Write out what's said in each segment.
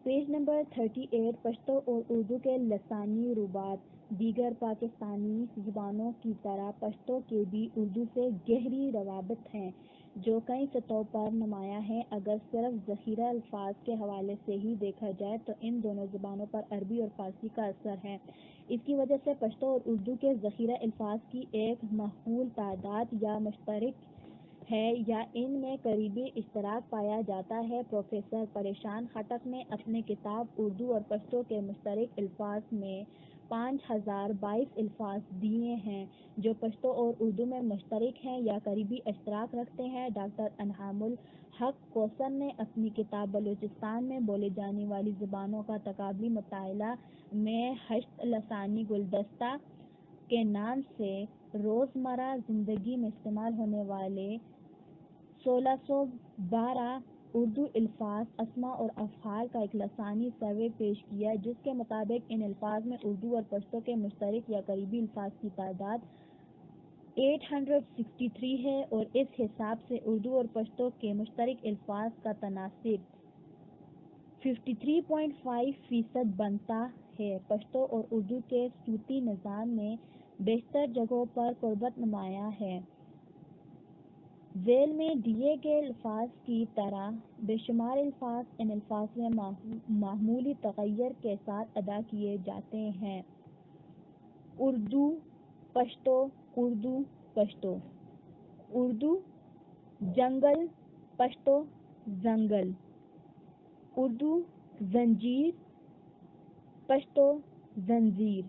Page number 38 Pashto اور اردو کے لسانی روابط۔ دیگر پاکستانی زبانوں کی طرح پشتو کے بھی اردو سے گہری روابط ہیں جو کئی سطحوں پر نمایاں ہیں۔ اگر صرف ذخیرہ الفاظ کے حوالے سے ہی دیکھا جائے تو ان دونوں زبانوں پر عربی اور فارسی کا اثر ہے۔ اس کی وجہ سے پشتو اور اردو کے ذخیرہ الفاظ کی ایک مہول تعداد یا مشترک ہے یا ان میں قریبی اشتراک پایا جاتا ہے۔ پروفیسر پریشان خٹک نے اپنی کتاب اردو اور پشتو کے مشترک الفاظ میں 5022 الفاظ دیے ہیں جو پشتو اور اردو میں مشترک ہیں یا قریبی اشتراک رکھتے ہیں۔ ڈاکٹر انعام الحق کوثر نے اپنی کتاب بلوچستان میں بولی جانے والی زبانوں کا تقابلی مطالعہ میں ہشت لسانی گلدستہ کے نام سے روزمرہ زندگی میں استعمال ہونے والے 1612 اردو الفاظ، اسماء اور افعال کا ایک لسانی سروے پیش کیا جس کے مطابق ان الفاظ میں اردو اور پشتو کے مشترک یا قریبی الفاظ کی تعداد 863 ہے اور اس حساب سے اردو اور پشتو کے مشترک الفاظ کا تناسب 53.5% بنتا ہے۔ پشتو اور اردو کے صوتی نظام میں بیشتر جگہوں پر قربت نمایاں ہے۔ ذیل میں دیے گئے الفاظ کی طرح بے شمار الفاظ ان الفاظ میں معمولی تغیر کے ساتھ ادا کیے جاتے ہیں۔ اردو پشتو، اردو پشتو، اردو جنگل، پشتو زنگل، اردو زنجیر، پشتو زنجیر،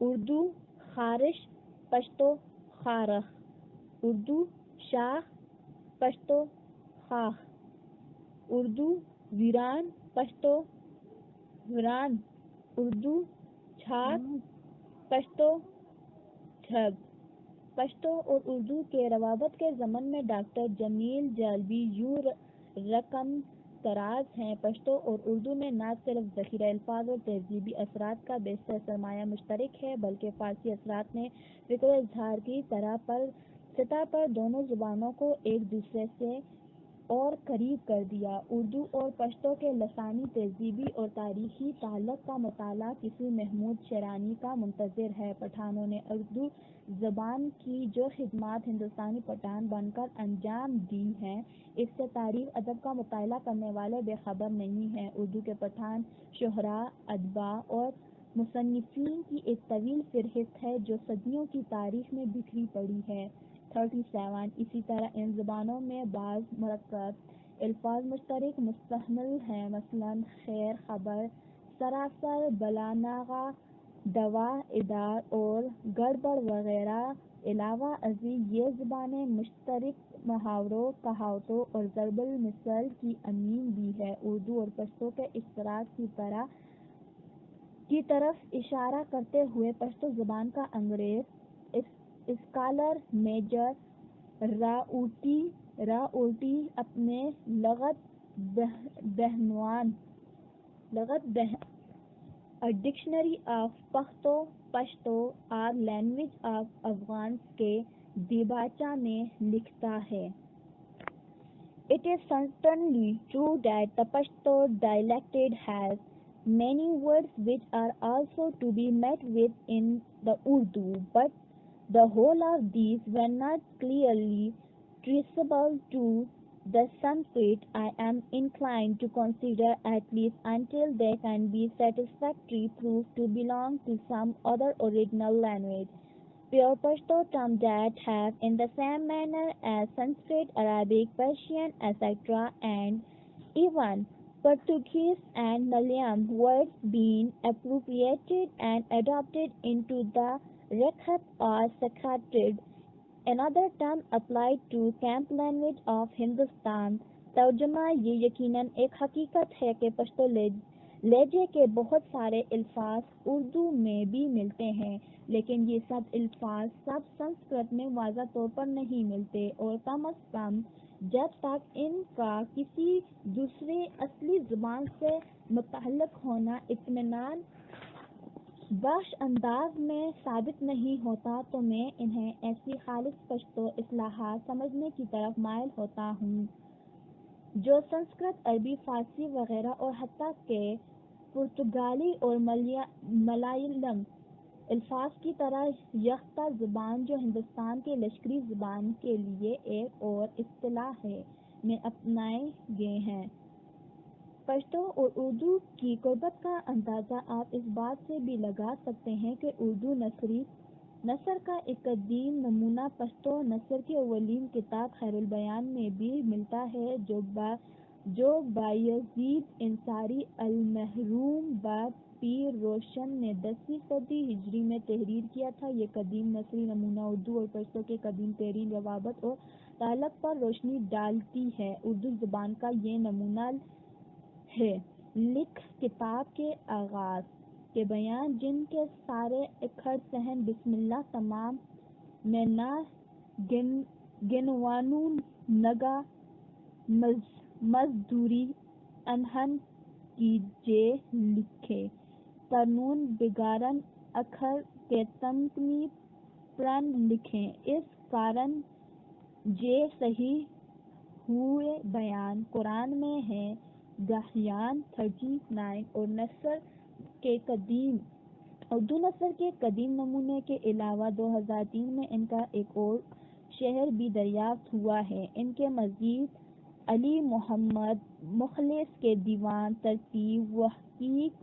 اردو خارش، پشتو خارخ، اردو شاخ، پشتو خاخ، اردو ویران، پشتو ویران، اردو چھاک، پشتو چھگ۔ پشتو اور اردو کے روابط کے ضمن میں ڈاکٹر جمیل جالبی یوں رقم طراز ہیں: پشتو اور اردو میں نہ صرف ذخیرہ الفاظ اور تہذیبی اثرات کا بیشتر سرمایہ مشترک ہے بلکہ فارسی اثرات نے فکر و اظہار کی سطح پر دونوں زبانوں کو ایک دوسرے سے اور قریب کر دیا۔ اردو اور پشتو کے لسانی، تہذیبی اور تاریخی تعلق کا مطالعہ کسی محمود شیرانی کا منتظر ہے۔ پٹھانوں نے اردو زبان کی جو خدمات ہندوستانی پٹھان بن کر انجام دی ہیں اس سے تاریخ ادب کا مطالعہ کرنے والے بے خبر نہیں ہیں۔ اردو کے پٹھان شعراء، ادباء اور مصنفین کی ایک طویل فہرست ہے جو صدیوں کی تاریخ میں بکھری پڑی ہے۔ 37 اسی طرح ان زبانوں میں بعض مرکب الفاظ مشترک مستعمل ہیں مثلاً خیر، خبر، سراسر، بلانغہ، دوا، ادار اور گڑبڑ وغیرہ۔ علاوہ ازیں یہ زبانیں مشترک محاوروں، کہاوتوں اور ضرب المثل کی امین بھی ہیں۔ اردو اور پشتو کے اشتراک کی طرف اشارہ کرتے ہوئے پشتو زبان کا انگریز اسکالر میجر راؤٹی اپنے لغت بہنوان A Dictionary of Pashto or Language of Afghans کے دیباچہ میں لکھتا ہے: It is certainly true that the Pashto dialect has many words which are also to be met with in the Urdu, but the whole of these were not clearly traceable to the Sanskrit. I am inclined to consider, at least until there can be satisfactory proof, to belong to some other original language, pure Pashto term that have, in the same manner as Sanskrit, Arabic, Persian, etc., and even Portuguese and Malayalam words, been appropriated and adopted into the Rakhat or Sakhated, another term applied to camp language of Hindustan. ترجمہ: یہ یقیناً ایک حقیقت ہے کہ پشتو لہجے کے بہت سارے الفاظ اردو میں بھی ملتے ہیں لیکن یہ سب الفاظ سنسکرت میں واضح طور پر نہیں ملتے اور کم از کم جب تک ان کا کسی دوسرے اصلی زبان سے متعلق ہونا اطمینان بخش انداز میں ثابت نہیں ہوتا تو میں انہیں ایسی خالص پشتو اصطلاحات سمجھنے کی طرف مائل ہوتا ہوں۔ جو سنسکرت، عربی، فارسی وغیرہ اور حتیٰ کہ پرتگالی اور ملیالم الفاظ کی طرح یختہ زبان جو ہندوستان کی لشکری زبان کے لیے ایک اور اصطلاح ہے میں اپنائے گئے ہیں۔ پشتو اور اردو کی قربت کا اندازہ آپ اس بات سے بھی لگا سکتے ہیں کہ اردو نثر کا ایک قدیم نمونہ پشتو نثر کی اولین کتاب خیر البیان میں بھی ملتا ہے جو بایزید انصاری المرحوم بعد پیر روشن نے 10ویں صدی ہجری میں تحریر کیا تھا۔ یہ قدیم نثری نمونہ اردو اور پشتو کے قدیم ترین روابط اور تعلق پر روشنی ڈالتی ہے۔ اردو زبان کا یہ نمونہ ہے لکھ کتاب کے آغاز کے بیان جن کے سارے اکھڑ صحن بسم اللہ تمام میں نہ گنوانوں نگا مزدوری انہن کیجے لکھے ترنون بگارن اکھر کے تنتنی پرن لکھیں اس کارن جے صحیح ہوئے بیان قرآن میں ہے گاہیان 39 اور اردو نثر کے قدیم نمونے کے علاوہ 2003 میں ان کا ایک اور شہر بھی دریافت ہوا ہے۔ ان کے مزید علی محمد مخلص کے دیوان ترتیب وحقیق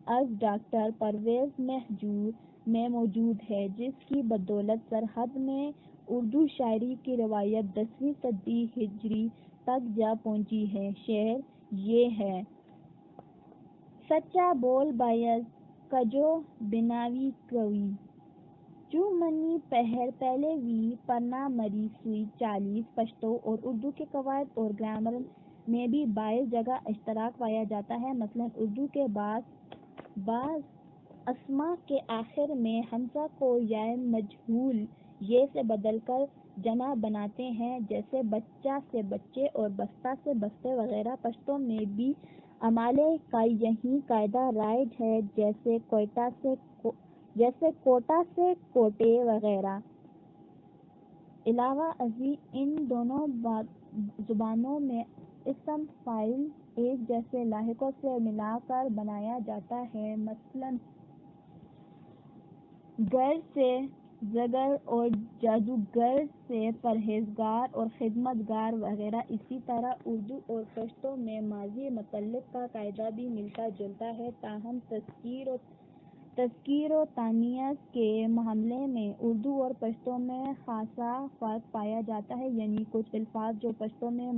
از ڈاکٹر پرویز مہجور میں موجود ہے جس کی بدولت سرحد میں اردو شاعری کی روایت 10ویں صدی ہجری تک جا پہنچی ہے۔ شعر یہ ہے: سچا بول باید کجو بناوی کوی جو منی پہر پہلے وی پرنا مری سوئی 40 پشتو اور اردو کے قواعد اور گرامر میں بھی باعث جگہ اشتراک پایا جاتا ہے۔ مثلاً اردو کے بعض اسماء کے آخر میں حمزہ کو یائے مجہول یہ سے بدل کر جمع بناتے ہیں جیسے بچہ سے بچے اور بستہ سے بستے وغیرہ۔ پشتو میں بھی امالے کا یہی قاعدہ رائج ہے جیسے کوٹا سے کوٹے وغیرہ۔ علاوہ ازیں ان دونوں زبانوں میں اسم فاعل ایک جیسے لاحقوں سے ملا کر بنایا جاتا ہے مثلاً گر سے زگر اور جادوگر سے پرہیزگار اور خدمتگار وغیرہ۔ اسی طرح اردو اور پشتو میں ماضی متعلق کا قاعدہ بھی ملتا جلتا ہے تاہم تذکیر و تانیث کے معاملے میں اردو اور پشتو میں خاصا فرق پایا جاتا ہے، یعنی کچھ الفاظ جو پشتو میں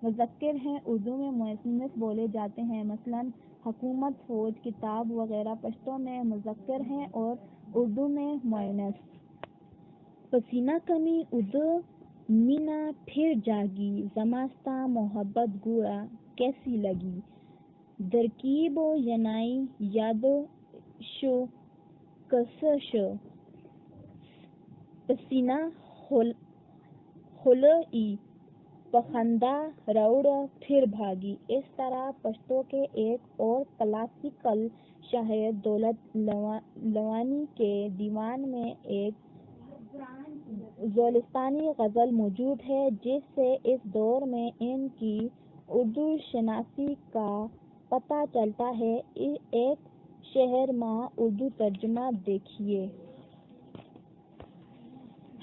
مذکر ہیں اردو میں مؤنث بولے جاتے ہیں مثلاً حکومت، فوج، کتاب وغیرہ پشتو میں مذکر ہیں اور اردو میں مؤنث۔ پسینہ کمی ادو مینا پھر جاگی زمستہ محبت گویا کیسی لگی درکیب و ینائی یادو شو کسش پسینہ خلوئی پخندہ روڑ پھر بھاگی۔ اس طرح پشتو کے ایک اور کلاسیکل شاعر دولت لوانی کے دیوان میں ایک زولستانی غزل موجود ہے جس سے اس دور میں ان کی اردو شناسی کا پتہ چلتا ہے۔ ایک شعر ما اردو ترجمہ دیکھیے: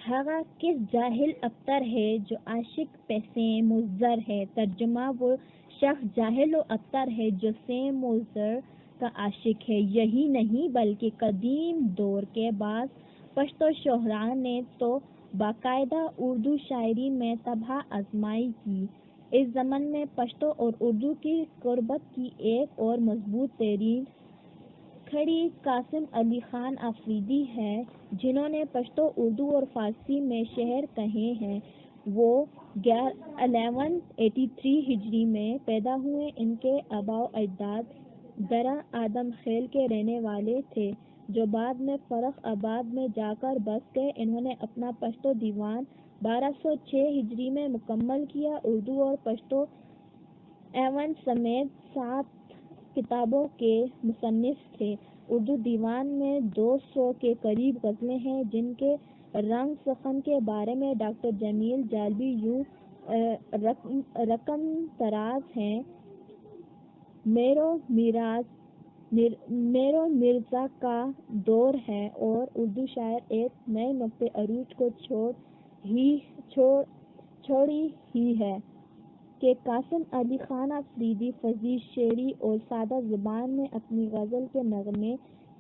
ہاغا کس جاہل ابتر ہے جو عاشق پہ سیم و زر ہے۔ ترجمہ: وہ شخص جاہل و ابتر ہے جو سیم و زر کا عاشق ہے۔ یہی نہیں بلکہ قدیم دور کے بعض پشتو شاعراں نے تو باقاعدہ اردو شاعری میں طبع آزمائی کی۔ اس ضمن میں پشتو اور اردو کی قربت کی ایک اور مضبوط ترین کڑی قاسم علی خان آفریدی ہے جنہوں نے پشتو، اردو اور فارسی میں شعر کہے ہیں۔ وہ 1183 ہجری میں پیدا ہوئے۔ ان کے آباء و اجداد درہ آدم خیل کے رہنے والے تھے جو بعد میں فرخ آباد میں جا کر بس گئے۔ انہوں نے اپنا پشتو دیوان 1206 ہجری میں مکمل کیا۔ اردو اور پشتو ایون سمیت 7 کتابوں کے مصنف تھے۔ اردو دیوان میں 200 کے قریب غزلیں ہیں جن کے رنگ سخن کے بارے میں ڈاکٹر جمیل جالبی یوں رقم تراز ہیں۔ میرو مرزا کا دور ہے اور اردو شاعر ایک نئے نقطۂ عروج کو چھوڑی ہی ہے کہ قاسم علی خان آفریدی فصیح شعری اور سادہ زبان میں اپنی غزل کے نغمے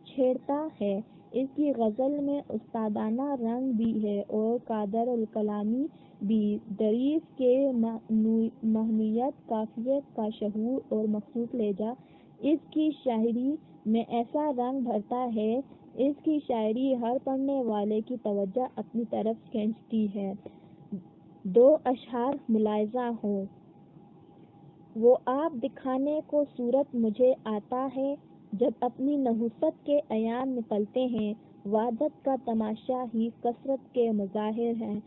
چھیڑتا ہے۔ اس کی غزل میں استادانہ رنگ بھی ہے اور قادر الکلامی بھی۔ دریف کے محنیت، قافیے کا شعور اور مخصوص لہجہ اس کی شاعری میں ایسا رنگ بھرتا ہے، اس کی شاعری ہر پڑھنے والے کی توجہ اپنی طرف کھینچتی ہے۔ دو اشعار ملاحظہ ہوں۔ وہ آپ دکھانے کو صورت مجھے آتا ہے، جب اپنی نحوست کے ایام نکلتے ہیں، وحدت کا تماشا ہی کثرت کے مظاہر ہیں،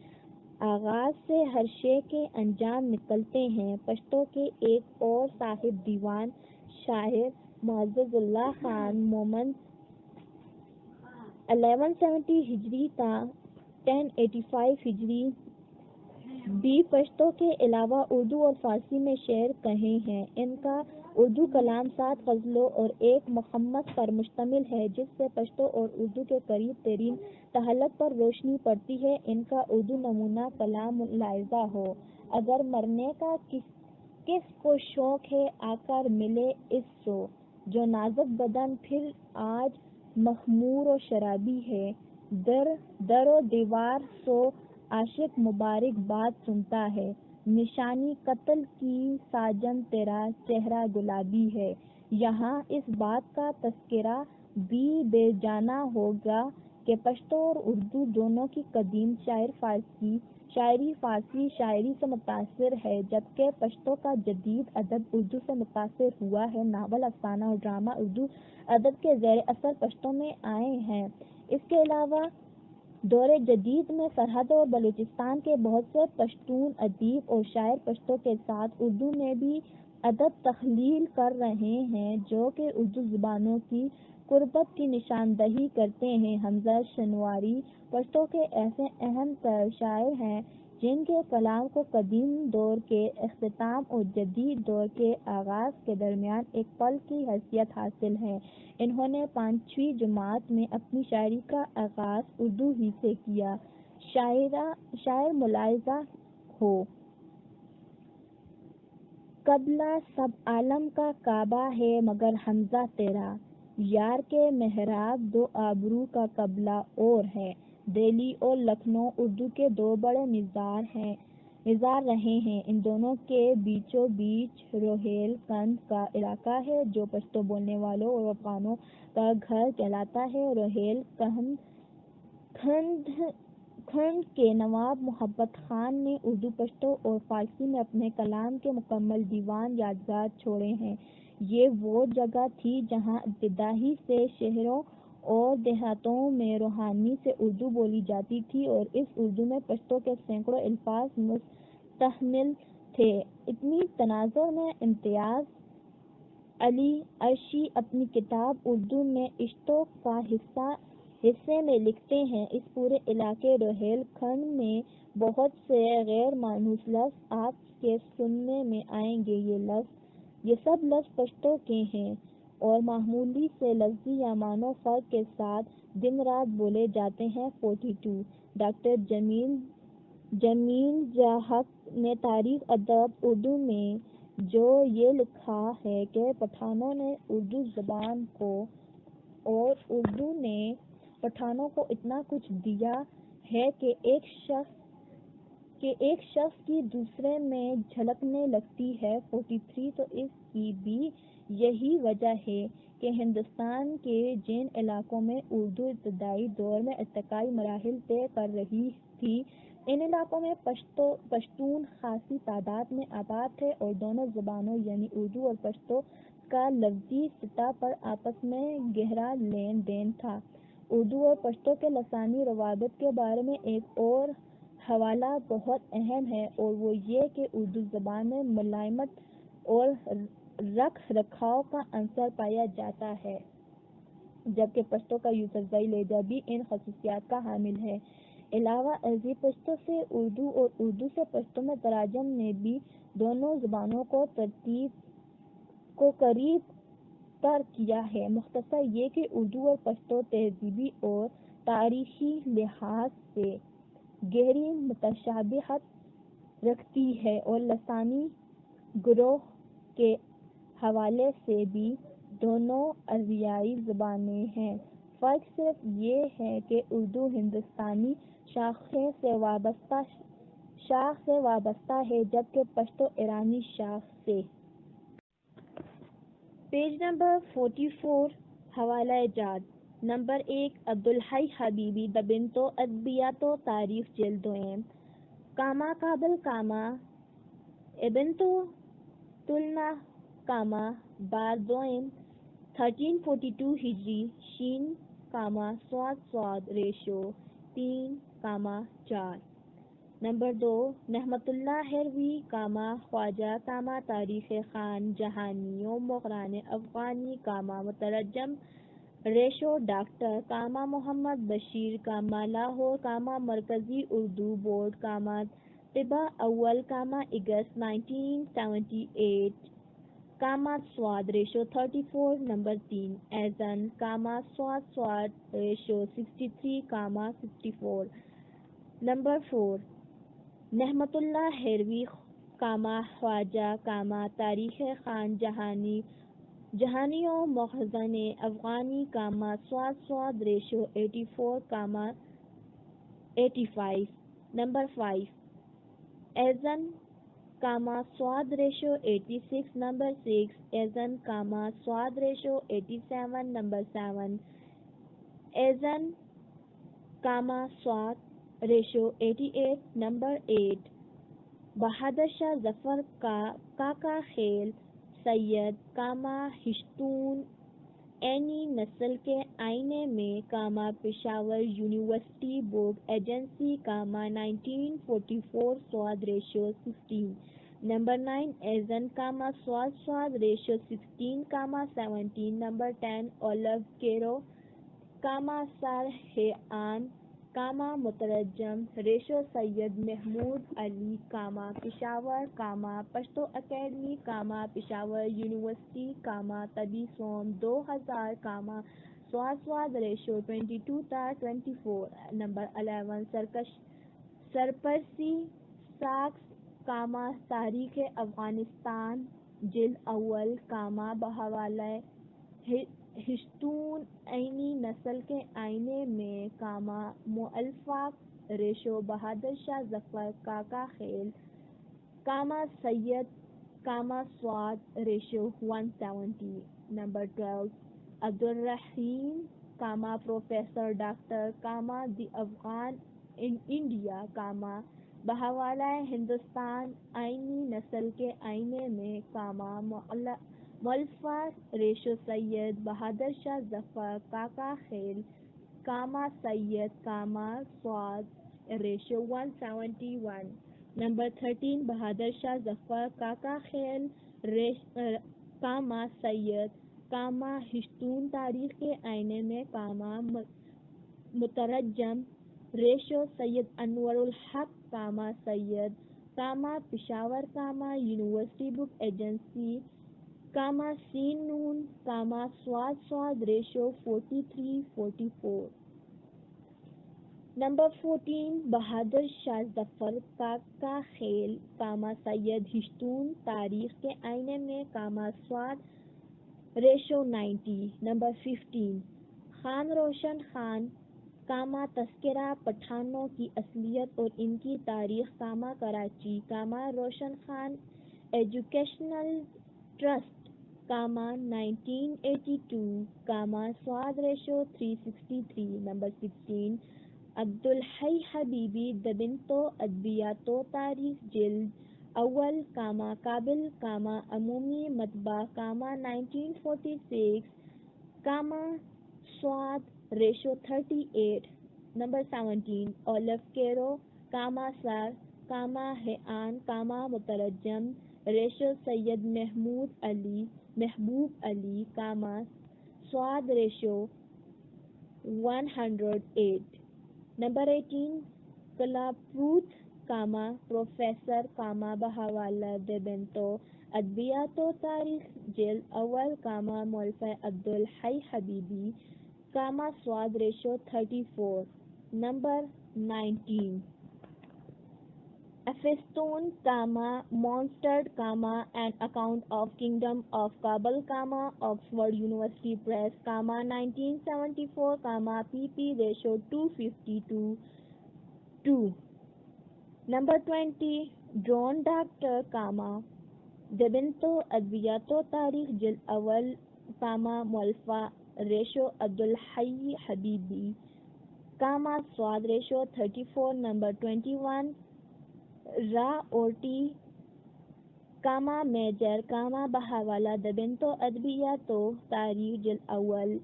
آغاز سے ہر شے کے انجام نکلتے ہیں۔ پشتو کے ایک اور صاحب دیوان شاعر معزز اللہ خان مومند 1170 ہجری تا 1085 ہجری بھی پشتو کے علاوہ اردو اور فارسی میں شعر کہے ہیں۔ ان کا اردو کلام 7 غزلوں اور ایک مخمس پر مشتمل ہے، جس سے پشتو اور اردو کے قریب ترین تعلق پر روشنی پڑتی ہے۔ ان کا اردو نمونہ کلام ملاحظہ ہو: اگر مرنے کا کس کو شوق ہے، آ کر ملے اس سو، جو نازک بدن پھر آج مخمور و شرابی ہے، در و دیوار سو عاشق مبارک باد سنتا ہے، نشانی قتل کی ساجن تیرا چہرہ گلابی ہے۔ یہاں اس بات کا تذکرہ بھی بے جانا ہوگا کہ پشتو اور اردو دونوں کی قدیم شاعری فارسی شاعری سے متاثر ہے، جبکہ پشتو کا جدید ادب اردو سے متاثر ہوا ہے۔ ناول، افسانہ اور ڈرامہ اردو ادب کے زیر اثر پشتو میں آئے ہیں۔ اس کے علاوہ دور جدید میں سرحد اور بلوچستان کے بہت سے پشتون ادیب اور شاعر پشتو کے ساتھ اردو میں بھی ادب تخلیق کر رہے ہیں، جو کہ اردو زبانوں کی قربت کی نشاندہی کرتے ہیں۔ حمزہ شنواری پشتو کے ایسے اہم شاعر ہیں جن کے کلام کو قدیم دور کے اختتام اور جدید دور کے آغاز کے درمیان ایک پل کی حیثیت حاصل ہے۔ انہوں نے 5ویں جماعت میں اپنی شاعری کا آغاز اردو ہی سے کیا۔ شاعر ملاحظہ ہو: قبلہ سب عالم کا کعبہ ہے مگر حمزہ تیرا، یار کے محراب دو آبرو کا قبلہ اور ہے۔ دہلی اور لکھنؤ اردو کے دو بڑے مزار رہے ہیں۔ ان دونوں کے بیچوں بیچ روہیل کھنڈ کا علاقہ ہے، جو پشتو بولنے والوں اور افغانوں کا گھر کہلاتا ہے۔ روہیل کھنڈ کے نواب محبت خان نے اردو، پشتو اور فارسی میں اپنے کلام کے مکمل دیوان یادگار چھوڑے ہیں۔ یہ وہ جگہ تھی جہاں ابتدا ہی سے شہروں اور دیہاتوں میں روحانی سے اردو بولی جاتی تھی، اور اس اردو میں پشتو کے سینکڑوں الفاظ مستعمل تھے۔ اتنی تناظر میں امتیاز علی عرشی اپنی کتاب اردو میں اشتو کا حصے میں لکھتے ہیں: اس پورے علاقے روہیل کھنڈ میں بہت سے غیر مانوس لفظ آپ کے سننے میں آئیں گے۔ یہ سب لفظ پشتو کے ہیں اور معمولی سے لفظی یا معنی فرق کے ساتھ دن رات بولے جاتے ہیں۔ 42 ڈاکٹر جمیل جاحق نے تاریخ ادب اردو میں جو یہ لکھا ہے کہ پٹھانوں نے اردو زبان کو اور اردو نے پٹھانوں کو اتنا کچھ دیا ہے کہ ایک شخص کی دوسرے میں جھلکنے لگتی ہے۔ 43 تو اس کی بھی یہی وجہ ہے کہ ہندوستان کے جن علاقوں میں اردو ابتدائی دور میں ارتقائی مراحل طے کر رہی تھی، ان علاقوں میں پشتون خاصی تعداد میں آباد تھے، اور دونوں زبانوں یعنی اردو اور پشتو کا لفظی سطح پر آپس میں گہرا لین دین تھا۔ اردو اور پشتو کے لسانی روابط کے بارے میں ایک اور حوالہ بہت اہم ہے، اور وہ یہ کہ اردو زبان میں ملائمت اور رکھ رکھاؤ کا عنصر پایا جاتا ہے، جبکہ پشتو کا یوسفزائی لہجہ بھی ان خصوصیات کا حامل ہے۔ علاوہ ازیں پشتو سے اردو اور اردو سے پشتو میں تراجم نے بھی دونوں زبانوں کو قریب تر کیا ہے۔ مختصر یہ کہ اردو اور پشتو تہذیبی اور تاریخی لحاظ سے گہری مشابہت رکھتی ہے اور لسانی گروہ کے حوالے سے بھی دونوں آریائی زبانیں ہیں۔ فرق صرف یہ ہے کہ اردو ہندوستانی شاخ سے وابستہ ہے جبکہ پشتو ایرانی شاخ سے۔ پیج نمبر 44 حوالہ جات نمبر 1 عبدالحی حبیبی دبنتو ادبیات و تاریخ جلد دوئم کابل ابن طولنا بار دوئم 1342 ہجری شین صاد ریشو 3 4 نمبر 2 نعمت اللہ ہروی خواجہ تاریخ خان جہانی و مغران افغانی مترجم ریشو ڈاکٹر محمد بشیر لاہور مرکزی اردو بورڈ طبع اول اگست 1978 سواد ریشو 34 نمبر 3 ایزن سواد ریشو 63 64 نمبر 4 نعمت اللہ ہروی خواجہ تاریخ خان جہانی و مخزن افغانی سواد ریشو 84 85 نمبر 5 ایزن سواد ریشو 86 نمبر 6 ایزن سواد ریشو 87 نمبر 7 ایزن سواد ریشو 88 نمبر 8 بہادر شاہ ظفر کاکا خیل سید ہشتون عینی نسل کے آئینے میں پشاور یونیورسٹی بک ایجنسی 1944 سواد ریشو 16 نمبر 9 ایزن سواد ریشو 16 17 نمبر 10 اولو کیرو سرحان مترجم ریشو سید محمود علی پشاور پشتو اکیڈمی پشاور یونیورسٹی طبی سوم 2000 سواد ریشو 22 تا 24 نمبر 11 سرپرسی ساکس تاریخ افغانستان جلد اول بحوالہ ہشتون عینی نسل کے آئینے میں مؤلفہ ریشو بہادر شاہ ظفر کاکا خیل سید سواد ریشو 170 نمبر 12 عبدالرحیم professor doctor the Afghan India بحوالہ ہندوستان عینی نسل کے آئینے میں مؤلفہ ریشو سید بہادر شاہ ظفر کاکا خیل سید سواد ریشو 171 نمبر 13 بہادر شاہ ظفر کاکا خیل سید ہشتون تاریخ کے آئینے میں مترجم ریشو سید انور الحق سید پشاور یونیورسٹی بک ایجنسی سین نون سواد ریشو 43 44 نمبر 14 بہادر شاہ ظفر کاکا خیل سید ہشتون تاریخ کے آئینے میں سواد ریشو 90 نمبر 15 خان روشن خان تذکرہ پٹھانوں کی اصلیت اور ان کی تاریخ کراچی روشن خان ایجوکیشنل ٹرسٹ 1982 سواد ریشو 363 نمبر 16 عبدالحی حبیبی دبنتو ادبیات و تاریخ جلد اول کابل عمومی مطبع 1946 سواد ریشو 38 نمبر 17 اولو کیرو سر حیان مترجم ریشو سید محبوب علی سواد ریشو 108 نمبر 18 کلاپروت کاما پروفیسر کاما بہاوالہ دبنتو ادبیات و تاریخ جلد اول کاما مولفہ عبدالحی حبیبی کاما سواد ratio 34 number 19 Efestone, Monstered, An Account of Kingdom of Kabul, Oxford University Press, 1974, pp. Ratio 250 to 2. Number 20. Drone Doctor, Debinto Adviyato Tarikh Jil Awal, Molfa Ratio Abdul Hayy Habibi, Swad Ratio 34. Number 21. را اورٹی major بہاوالہ دبنتو ادبیاتو تاریخ جل اول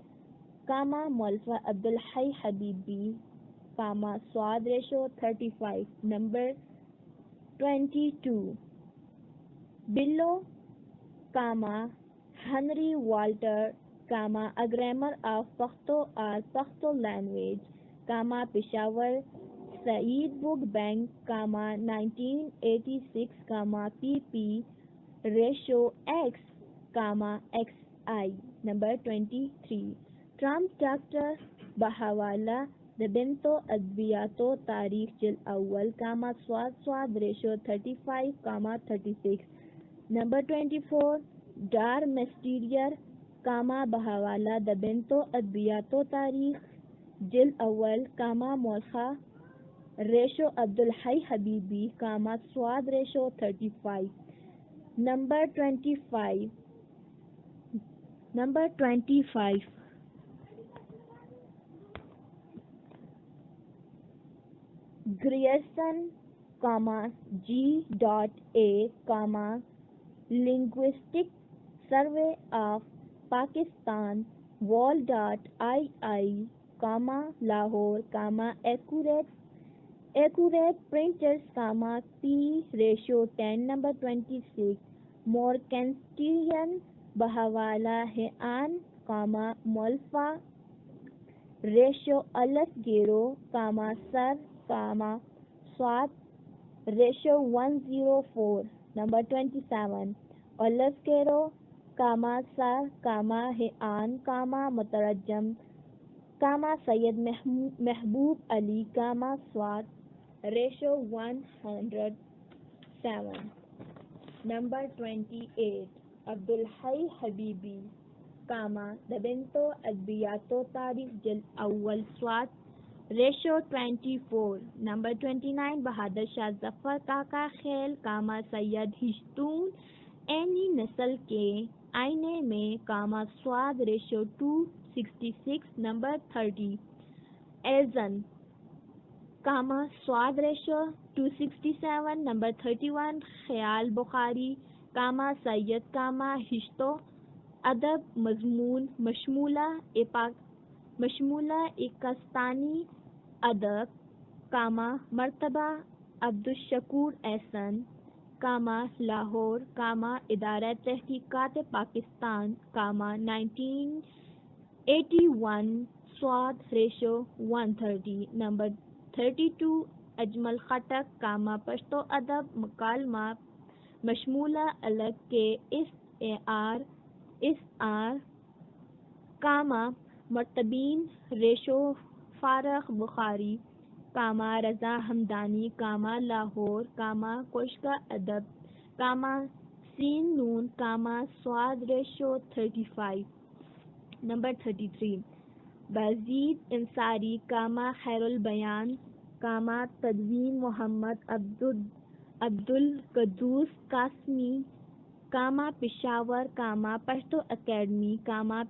مولفہ عبدالحی حبیبی سواد ریشو 35 number 22 بلو Henry Walter A Grammar of Pashto or Pashto Language, Peshawar, Saeed Book Bank, 1986, pp. Ratio X, XI. Number 23. Trump Dr. Bahawala, Binto Adbiyato Tarikh Jil Awal, Swad Ratio 35, 36. Number 24. Dar Mysterier, Bahawala, Binto Adbiyato Tarikh Jil Awal, Molkha Ratio Abdul Hayy Habibi, Swad Ratio 35. Number 25. Grierson, G.A, Linguistic Survey of Pakistan, Wall.ii, Lahore, Accurate Printers, P Ratio 10. Number 26. Morgenstern, Bahawala Hean, Molfa Ratio Aleph Gero, Sar, Swat Ratio 104. Number 27. Aleph Gero, Sar, Hean, Mutarajam, Sayyid Mehboob Ali, Swat Ratio 107. Number 28. Abdul Hayy Habibi, Binto Adbiyato Tarikh Jil Awal, Swat Ratio 24. Number 29. Bahadur Shah Zafar Kaka Khel, Sayyid Hishtun Any Nasl Ke Aine Mein, Swad Ratio 266. Number 30. Elzan, Swad Ratio 267. Number 31. Khayal Bukhari, Sayyid, Hishto Adab Mazmoon Mashmula Ikastani Adab, Martaba Abdul Shakur Ehsan, Lahore, Idara Tehqiqat Pakistan, 1981, Swad Ratio 130. Number 32. Ajmal Khatak, Pashto Adab Makalma Mashmula Alag Ke Is'ar, Martabin Ratio Faragh Bukhari, Raza Hamdani, Lahore, Koshka Adab, Sin Noon, Swad Ratio 35. Number 33. Bazid Ansari, Khairul Bayan, Tadween Muhammad Abdul Qudus Qasmi, Peshawar, Pashto Academy,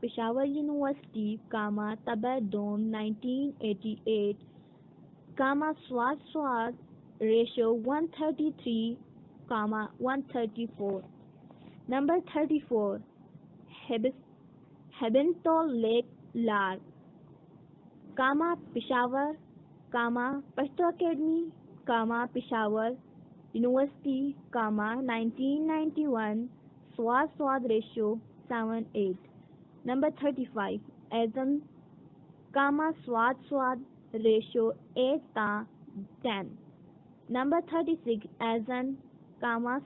Peshawar University, Tabar Dome, 1988, Swad Ratio 133, 134. Number 34. Hebintol Lake Lar, Peshawar, Pashto Academy, Peshawar University, 1991, Swad Ratio 78. Number 35. Azam, Swad Ratio 8, 10. Number 36 Azan,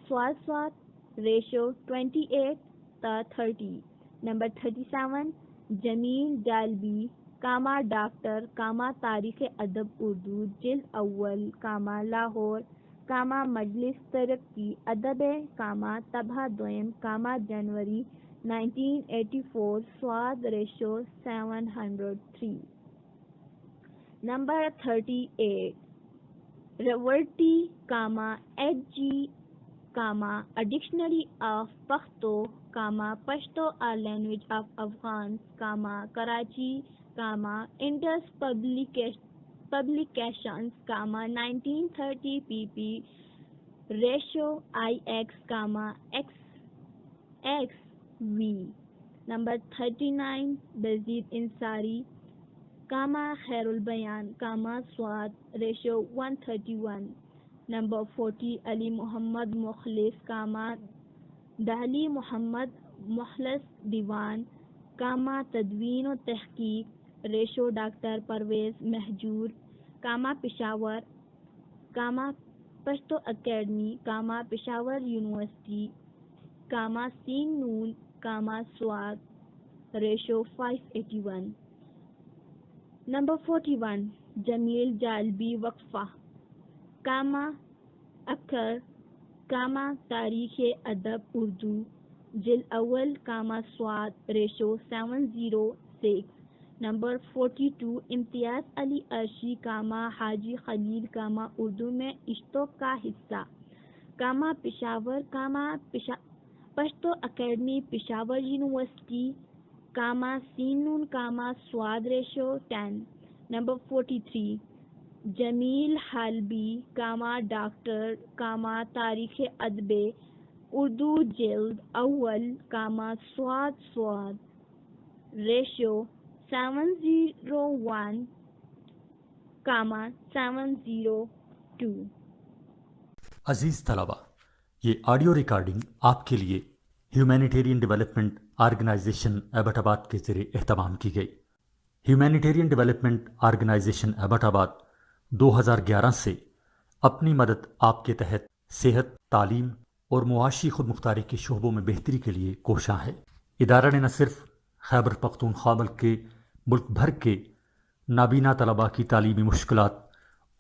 Swad, ratio 28:30. Number 37 Jamil Jalbi, Doctor, Tarikh Adab Urdu, Jild Awwal, Lahore, Majlis Taraqi Adab, Tabha Doem, January 1984, Swad, ratio 703. Number 38 Reverti, HG, a dictionary of Pashto, Pashto, a language of Afghans, Karachi, Indus Publications, 1930 pp. Ratio IX, XXV. Number 39 Bazid Insari, Khairul Bayan, Swad, ratio 131. Number 40 Ali Muhammad Mukhlis, Dahli Muhammad Mukhlis Diwan, Tadween o Tahqiq, ratio Dr. Parvez Mahjoor, Peshawar, Pashto Academy, Peshawar University, Sin Noon, Swad, ratio 581. Number 41 Jamil Jalbi Waqfa, Akhar, Tarikh Adab Urdu, Jild Awwal, Swad, ratio 706. Number 42 Imtiaz Ali Arshi, Haji Khalil, Urdu mein Ishto ka hissa, Peshawar, Pashto Academy, Peshawar University, Sin Noon, Swad, ratio 10. Number 43 Jamil Halbi, Doctor, Tarikh Adab Urdu, Jild Awwal, Swad, ratio 701, 702. عزیز طلبہ، یہ audio recording آپ کے لیے humanitarian development organization Abbott آباد کے ذریعے اہتمام کی گئی۔ ہیومینیٹیرین ڈیولپمنٹ آرگنائزیشن ایبٹ آباد 2011 سے اپنی مدد آپ کے تحت صحت، تعلیم اور معاشی خود مختاری کے شعبوں میں بہتری کے لیے کوشاں ہے۔ ادارہ نے نہ صرف خیبر پختونخوا بلکہ ملک بھر کے نابینا طلباء کی تعلیمی مشکلات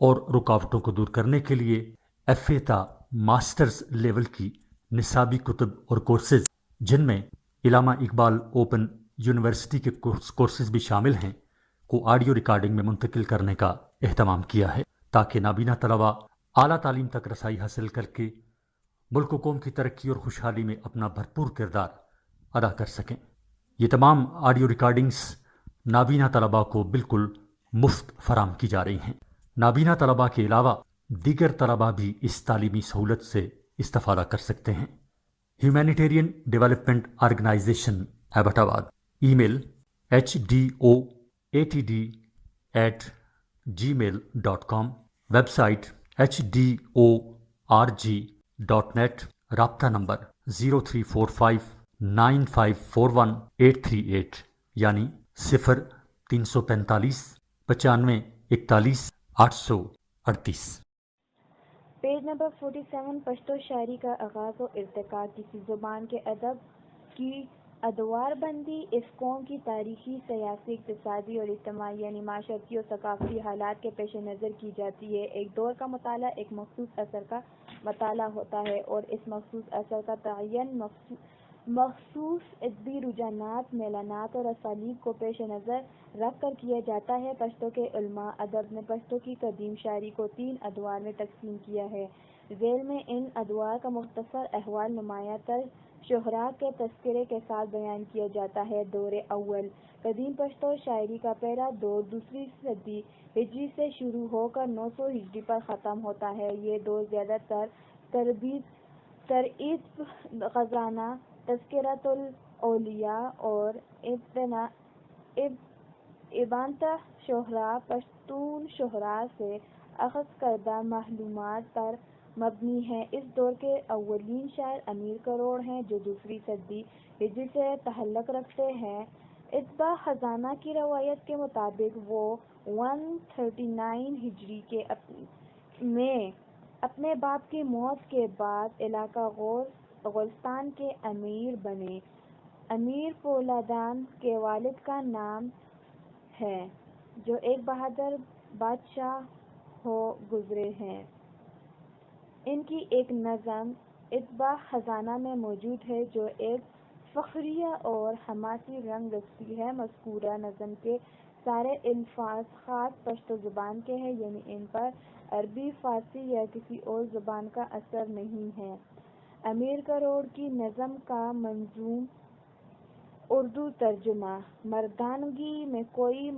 اور رکاوٹوں کو دور کرنے کے لیے FA تا ماسٹرز لیول کی نصابی کتب اور کورسز، جن میں علامہ اقبال اوپن یونیورسٹی کے کورسز بھی شامل ہیں، کو آڈیو ریکارڈنگ میں منتقل کرنے کا اہتمام کیا ہے، تاکہ نابینا طلباء اعلیٰ تعلیم تک رسائی حاصل کر کے ملک و قوم کی ترقی اور خوشحالی میں اپنا بھرپور کردار ادا کر سکیں۔ یہ تمام آڈیو ریکارڈنگز نابینا طلباء کو بالکل مفت فراہم کی جا رہی ہیں۔ نابینا طلباء کے علاوہ دیگر طلباء بھی اس تعلیمی سہولت سے استفادہ کر سکتے ہیں۔ ہیومینیٹیرین ڈیولپمنٹ آرگنائزیشن ایبٹ آباد، ای میل HDOATD@gmail.com، ویب سائٹ HDORG.net، رابطہ نمبر 034595413838 یعنی 0345 9541 838۔ پیج نمبر 47 پشتو شاعری کا آغاز و ارتقاء، کسی زبان کے ادب کی ادوار بندی اس قوم کی تاریخی، سیاسی، اقتصادی اور اجتماعی یعنی معاشرتی اور ثقافتی حالات کے پیش نظر کی جاتی ہے۔ ایک دور کا مطالعہ ایک مخصوص اثر کا مطالعہ ہوتا ہے اور اس مخصوص اثر کا تعین مخصوص ادبی رجحانات، میلانات اور اسالیب کو پیش نظر رکھ کر کیا جاتا ہے۔ پشتو کے علماء ادب نے پشتو کی قدیم شاعری کو 3 ادوار میں تقسیم کیا ہے۔ ذیل میں ان ادوار کا مختصر احوال نمایاں تر شہراء کے تذکرے کے ساتھ بیان کیا جاتا ہے۔ دور اول، قدیم پشتو شاعری کا پہلا دور 2 صدی ہجری سے شروع ہو کر 900 ہجری پر ختم ہوتا ہے۔ یہ دور زیادہ تر ترعیب غزانہ، تذکرۃ الاولیاء اور ابانتہ شہراء، پشتون شہراء سے اخذ کردہ معلومات پر مبنی ہے۔ اس دور کے اولین شاعر امیر کروڑ ہیں، جو 2 صدی ہجری سے تعلق رکھتے ہیں۔ اتباع خزانہ کی روایت کے مطابق وہ 139 ہجری کے میں اپنے باپ کی موت کے بعد علاقہ غورستان کے امیر بنے۔ امیر فولادان کے والد کا نام ہے جو ایک بہادر بادشاہ ہو گزرے ہیں۔ ان کی ایک نظم اطباع خزانہ میں موجود ہے جو ایک فخریہ اور حماسی رنگ رکھتی ہے۔ مذکورہ نظم کے سارے الفاظ خاص پشتو زبان کے ہیں، یعنی ان پر عربی، فارسی یا کسی اور زبان کا اثر نہیں ہے۔ امیر کروڑ کی نظم کا منظوم اردو ترجمہ: مردانگی میں کوئی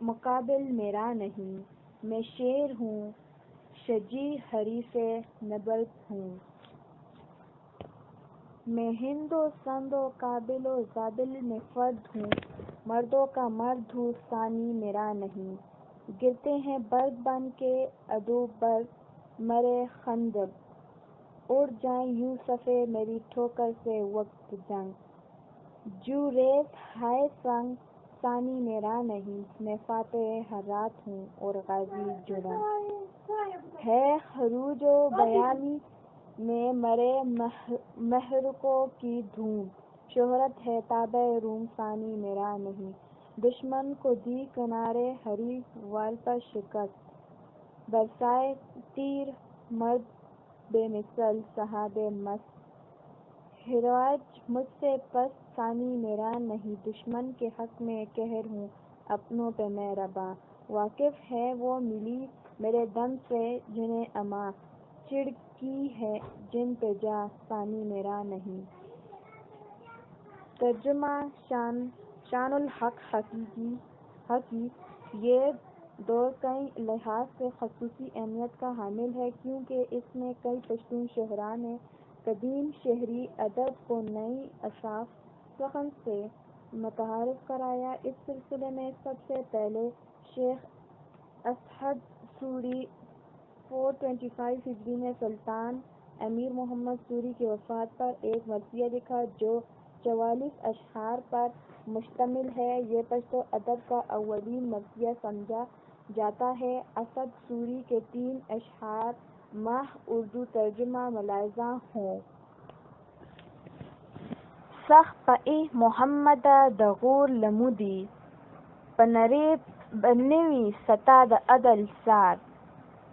مقابل میرا نہیں، میں شیر ہوں شجاع حریف نبرد ہوں۔ میں ہند و سندھ و کابل و زابل میں فرد ہوں، مردوں کا مرد ہوں ثانی میرا نہیں۔ گرتے ہیں برگ بن کے عدو برگ مرے خندق، اڑ جائیں یوں صفیں میری ٹھوکر سے وقت جنگ۔ جو ریت ہائے سنگ ثانی میرا نہیں، میں فاتح ہرات ہوں اور غازی جڑاں۔ ہے خروج و بیانی میں مرے محرکوں کی دھوم، شہرت ہے تابِ روم ثانی میرا نہیں۔ دشمن کو دی کنارے حریف وال پر شکست، برسائے تیر مرد بے مثل صاحب مست۔ ہراج مجھ سے پست ثانی میرا نہیں، دشمن کے حق میں قہر ہوں اپنوں پہ میں رباں۔ واقف ہے وہ ملی میرے دم سے جنہیں اما، چڑ کی ہے جن پہ جاں ثانی میرا نہیں۔ ترجمہ: شان الحق حقی یہ دور کئی لحاظ سے خصوصی اہمیت کا حامل ہے کیونکہ اس میں کئی پشتون شاعروں نے قدیم شہری ادب کو نئی افاق سے متعارف کرایا۔ اس سلسلے میں سب سے پہلے شیخ اسعد سوری 425 ہجری میں سلطان امیر محمد سوری کی وفات پر ایک مرثیہ لکھا جو 44 اشعار پر مشتمل ہے۔ یہ پشتو ادب کا اولین مرثیہ سمجھا جاتا ہے۔ اسعد سوری کے 3 اشعار ماہ اردو ترجمہ ملاحظہ ہوں۔ سخ پئی محمدا دغور لمودی، پنروی ستا د عدل سار،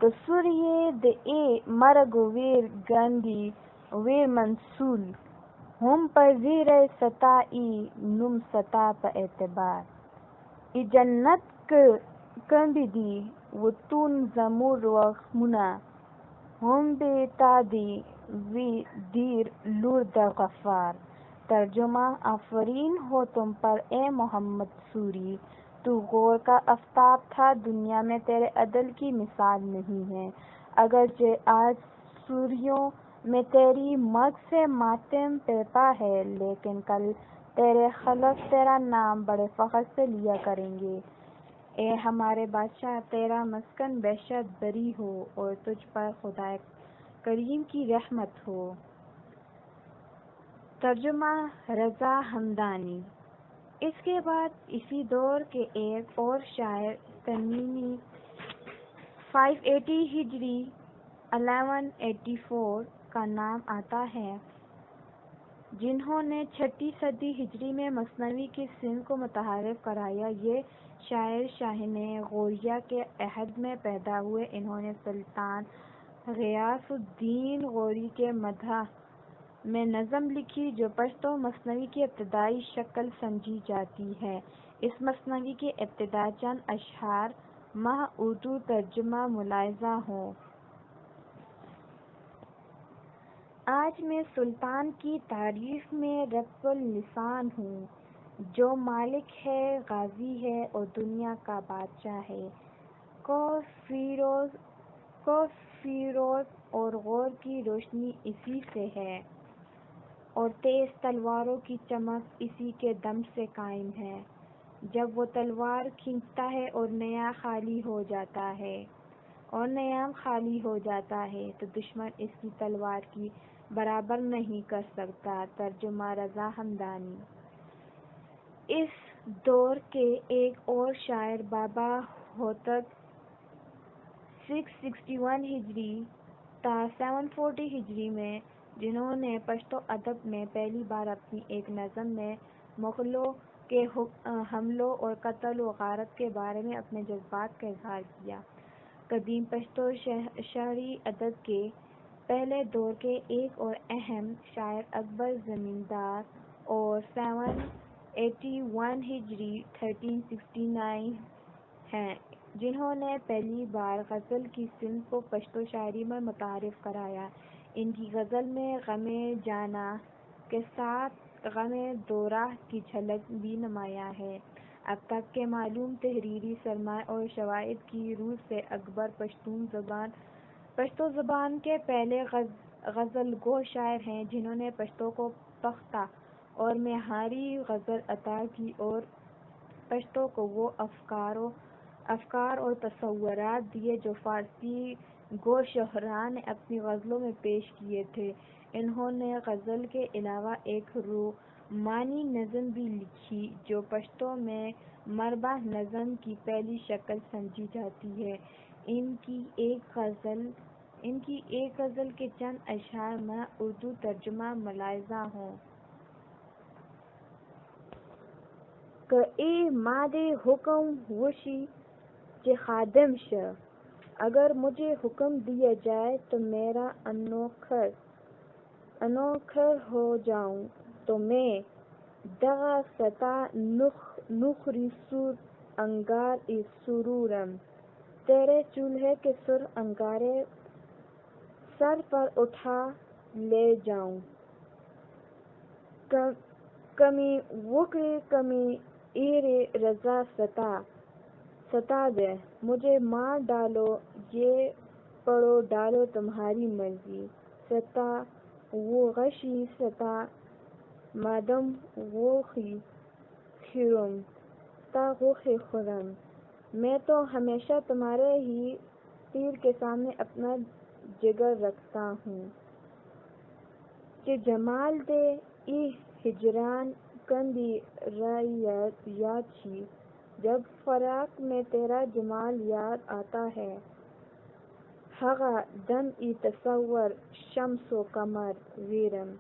تو سوریے د ای مرگ ویر گندی ویر منسول، ہم پذیر ستا ای نم ستا پہ اعتبار، ای جنت کندی و تون زمور وغمنا، ہم بے تادی وی دیر لور د غفار۔ ترجمہ: آفرین ہو تم پر اے محمد سوری، تو غور کا آفتاب تھا، دنیا میں تیرے عدل کی مثال نہیں ہے۔ اگرچہ آج سوریوں میں تیری مرگ سے ماتم پیپا ہے، لیکن کل تیرے خلف تیرا نام بڑے فخر سے لیا کریں گے۔ اے ہمارے بادشاہ، تیرا مسکن بہشت بری ہو اور تجھ پر خدائے کریم کی رحمت ہو۔ ترجمہ: رضا ہمدانی۔ اس کے بعد اسی دور کے ایک اور شاعر تمیمی 580 ہجری 1184 کا نام آتا ہے، جنہوں نے 6 صدی ہجری میں مثنوی کی صنف کو متعارف کرایا۔ یہ شاعر شاہین غوریہ کے عہد میں پیدا ہوئے۔ انہوں نے سلطان غیاث الدین غوری کے مدح میں نظم لکھی جو پشتو مثنوی کی ابتدائی شکل سمجھی جاتی ہے۔ اس مثنوی کی ابتدا چند اشعار ماہ اردو ترجمہ ملاحظہ ہوں۔ آج میں سلطان کی تعریف میں رب اللسان ہوں، جو مالک ہے، غازی ہے اور دنیا کا بادشاہ ہے۔ کو فیروز اور غور کی روشنی اسی سے ہے، اور تیز تلواروں کی چمک اسی کے دم سے قائم ہے۔ جب وہ تلوار کھینچتا ہے اور نیام خالی ہو جاتا ہے تو دشمن اس کی تلوار کی برابر نہیں کر سکتا۔ ترجمہ: رضا ہمدانی۔ اس دور کے ایک اور شاعر بابا ہوتک 661 ہجری تا 740 ہجری میں، جنہوں نے پشتو ادب میں پہلی بار اپنی ایک نظم میں مغلوں کے حملوں اور قتل و غارت کے بارے میں اپنے جذبات کا اظہار کیا۔ قدیم پشتو شعری ادب کے پہلے دور کے ایک اور اہم شاعر اکبر زمیندار اور 781 ہجری 1369 ہیں، جنہوں نے پہلی بار غزل کی صنف کو پشتو شاعری میں متعارف کرایا۔ ان کی غزل میں غم جاناں کے ساتھ غم دوراہ کی جھلک بھی نمایاں ہے۔ اب تک کے معلوم تحریری سرمایہ اور شواہد کی روح سے اکبر پشتو زبان کے پہلے غزل گو شاعر ہیں، جنہوں نے پشتو کو پختہ اور معیاری غزل عطا کی اور پشتو کو وہ افکار اور تصورات دیے جو فارسی گو شاعراں نے اپنی غزلوں میں پیش کیے تھے۔ انہوں نے غزل کے علاوہ ایک رومانی نظم بھی لکھی جو پشتو میں مربع نظم کی پہلی شکل سمجھی جاتی ہے۔ ان کی ایک غزل کے چند اشعار میں اردو ترجمہ ملاحظہ ہوں۔ کہ ای مادے حکم وشی چہ خادم شہ، اگر مجھے حکم دیا جائے تو میرا انوکر ہو جاؤں، تو میں دغا ستا نخری سر انگار ای سرورم، تیرے چولہے کے سر انگارے سر پر اٹھا لے جاؤں۔ کمی وکر کمی ایرے رضا ستا دے، مجھے مار ڈالو یہ پڑو ڈالو تمہاری مرضی، ستا وہ غشی ستا مادم غوخی خرم تا غوخ خرم، میں تو ہمیشہ تمہارے ہی تیر کے سامنے اپنا جگر رکھتا ہوں۔ کہ جمال دے ای ہجران کندی یاد چھی، جب فراق میں تیرا جمال یاد آتا ہے، ہغا دم ای تصور شمس و قمر ویرم،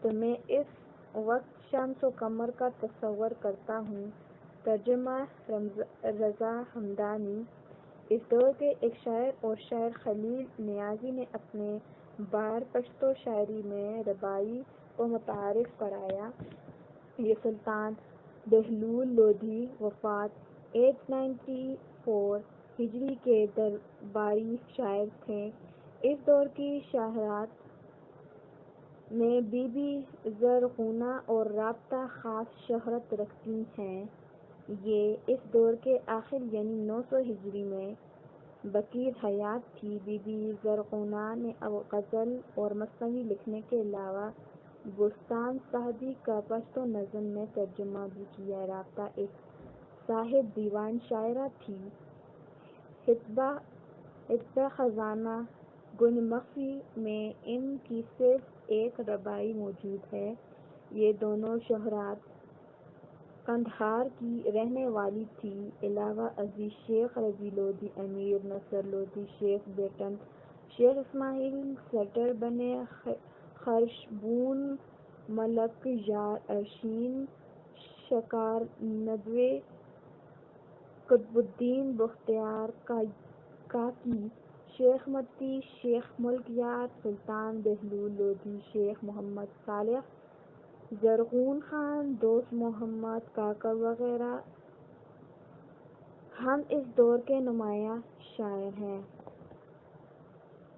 تو میں اس وقت شمس و قمر کا تصور کرتا ہوں۔ ترجمہ رضا ہمدانی۔ اس دور کے ایک شاعر اور شاعر خلیل نیازی نے اپنے بار پشتو شاعری میں رباعی کو متعارف کرایا۔ یہ سلطان بہلول لودھی وفات 894 ہجری کے درباری شاعر تھے۔ اس دور کی شاعرات میں بی بی زرغونہ اور رابطہ خاص شہرت رکھتی ہیں۔ یہ اس دور کے آخر یعنی 900 ہجری میں بقیت حیات تھی۔ بی بی زرغونہ نے غزل اور مثنوی لکھنے کے علاوہ بستان سعدی کا پشتو نظم میں ترجمہ بھی کیا۔ رابطہ ایک صاحب دیوان شاعرہ تھی۔ حطبہ خزانہ گنج مخفی میں ان کی صرف ایک رباعی موجود ہے۔ یہ دونوں شاعرات قندھار کی رہنے والی تھیں۔ علاوہ ازیں شیخ رضی لودھی، امیر نصر لودھی، شیخ بیٹن، شیخ اسماعیل سٹر بنِ خرشبون، ملک یار ارشین، شکار ندوے، قطب الدین بختیار کاکی، شیخ متی، شیخ ملک یار، سلطان بہلول لودھی، شیخ محمد صالح زرغون خان، دوست محمد کاکڑ وغیرہ ہم اس دور کے نمایاں شاعر ہیں۔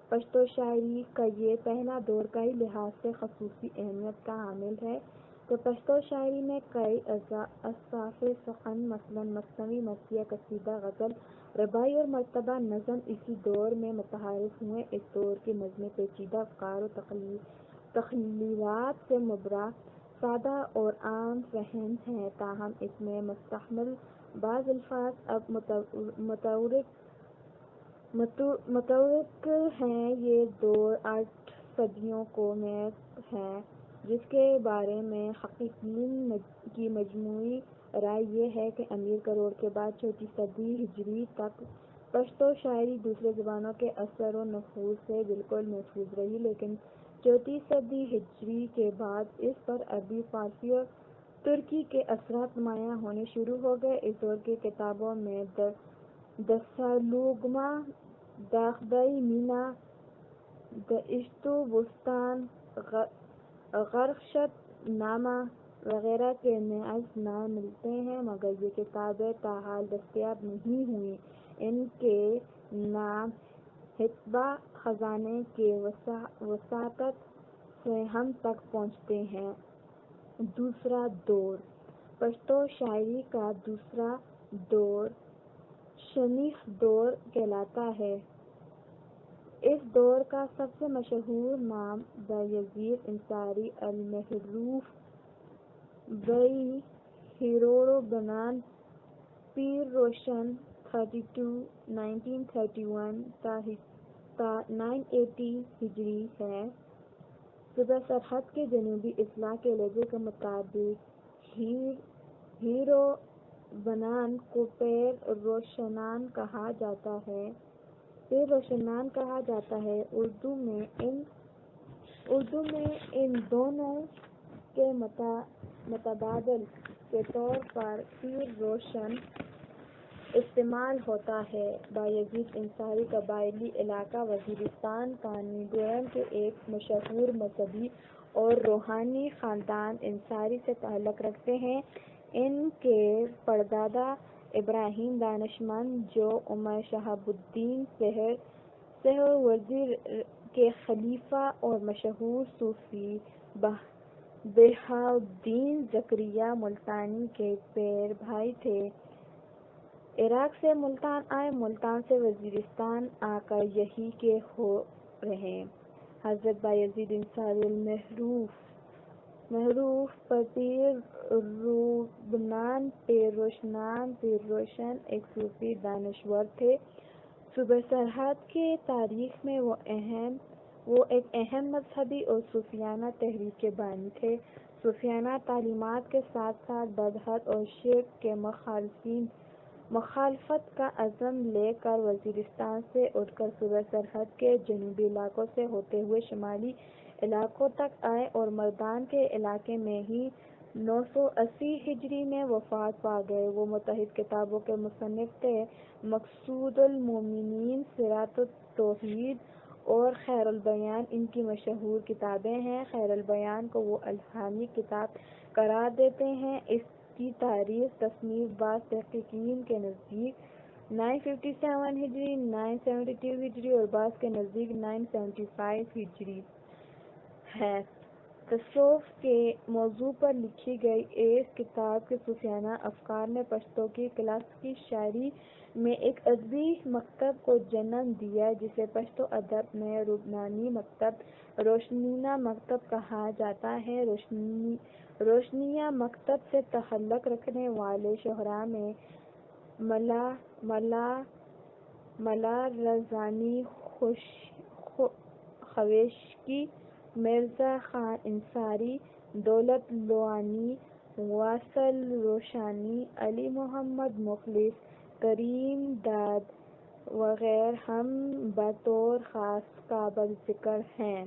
پشتو شاعری کا یہ پہلا دور کئی لحاظ سے خصوصی اہمیت کا حامل ہے۔ کہ پشتو شاعری میں کئی اصناف سخن مثلاً مثنوی، مرثیہ، قصیدہ، غزل، رباعی اور مرتبہ نظم اسی دور میں متعارف ہوئے۔ اس دور کے نظمیں پیچیدہ افکار و تخیلات سے مبرا، سادہ اور عام فہم ہیں، تاہم اس میں مستعمل بعض الفاظ اب متروک ہیں۔ یہ دور 8 صدیوں کو محیط ہے، جس کے بارے میں محققین کی مجموعی رائے یہ ہے کہ امیر کروڑ کے بعد چوتھی صدی ہجری تک پشتو شاعری دوسرے زبانوں کے اثر و نفوذ سے بالکل محفوظ رہی، لیکن چوتھی صدی ہجری کے بعد اس پر عربی، فارسی اور ترکی کے اثرات نمایاں ہونے شروع ہو گئے۔ اس دور کی کتابوں میں دسالوگما، داغدئی مینا، دشت و بستان، غرخشت نامہ وغیرہ کے محض نام ملتے ہیں، مگر یہ کتابیں تاحال دستیاب نہیں ہوئیں۔ ان کے نام حتبہ خزانے کی وساطت سے ہم تک پہنچتے ہیں۔ دوسرا دور پشتو شاعری کا دوسرا دور شمیخ دور کہلاتا ہے۔ اس دور کا سب سے مشہور نام بایزید انصاری المعروف بی ہیروڑو بنان پیر روشن 1931 تا 980 ہجری ہے۔ صوبہ سرحد کے جنوبی اضلاع کے لہجے کے مطابق ہیرو بنان کو پیر روشنان کہا جاتا ہے۔ اردو میں ان دونوں کے متبادل کے طور پر پیر روشن استعمال ہوتا ہے۔ بایزید انصاری قبائلی علاقہ وزیرستان کا میزورم کے ایک مشہور مذہبی اور روحانی خاندان انصاری سے تعلق رکھتے ہیں۔ ان کے پردادا ابراہیم دانشمند، جو عمر شہاب الدین سہروردی کے خلیفہ اور مشہور صوفی بہاؤالدین زکریا ملتانی کے پیر بھائی تھے، عراق سے ملتان آئے، ملتان سے وزیرستان آ کر یہیں کے ہو رہے۔ حضرت بایزید انصاری المعروف پر پیر روبنان پیر روشن ایک صوفی دانشور تھے۔ صوبہ سرحد کی تاریخ میں وہ ایک اہم مذہبی اور صوفیانہ تحریک کے بانی تھے۔ صوفیانہ تعلیمات کے ساتھ ساتھ بدعت اور شرک کے مخالفت کا عزم لے کر وزیرستان سے اٹھ کر صوبہ سرحد کے جنوبی علاقوں سے ہوتے ہوئے شمالی علاقوں تک آئے اور مردان کے علاقے میں ہی 980 ہجری میں وفات پا گئے۔ وہ متعدد کتابوں کے مصنف تھے۔ مقصود المومنین، صراط التوحید اور خیر البیان ان کی مشہور کتابیں ہیں۔ خیر البیان کو وہ الہامی کتاب قرار دیتے ہیں۔ اس کی تاریخ تصنیف بعض محققین کے نزدیک 957 ہجری، 972 ہجری اور بعض کے نزدیک 975 ہجری ہے۔ تصوف کے موضوع پر لکھی گئی اس کتاب کے صوفیانہ افکار نے پشتو کی کلاسیکی شاعری میں ایک ادبی مکتب کو جنم دیا، جسے پشتو ادب میں روبنانی مکتب، روشنیہ مکتب کہا جاتا ہے۔ روشنیہ مکتب سے تعلق رکھنے والے شعراء میں ملا رضوانی خویشکی، مرزا خان انصاری، دولت لوانی، واصل روشانی، علی محمد مخلص، کریم داد وغیرہ ہم بطور خاص قابل ذکر ہیں۔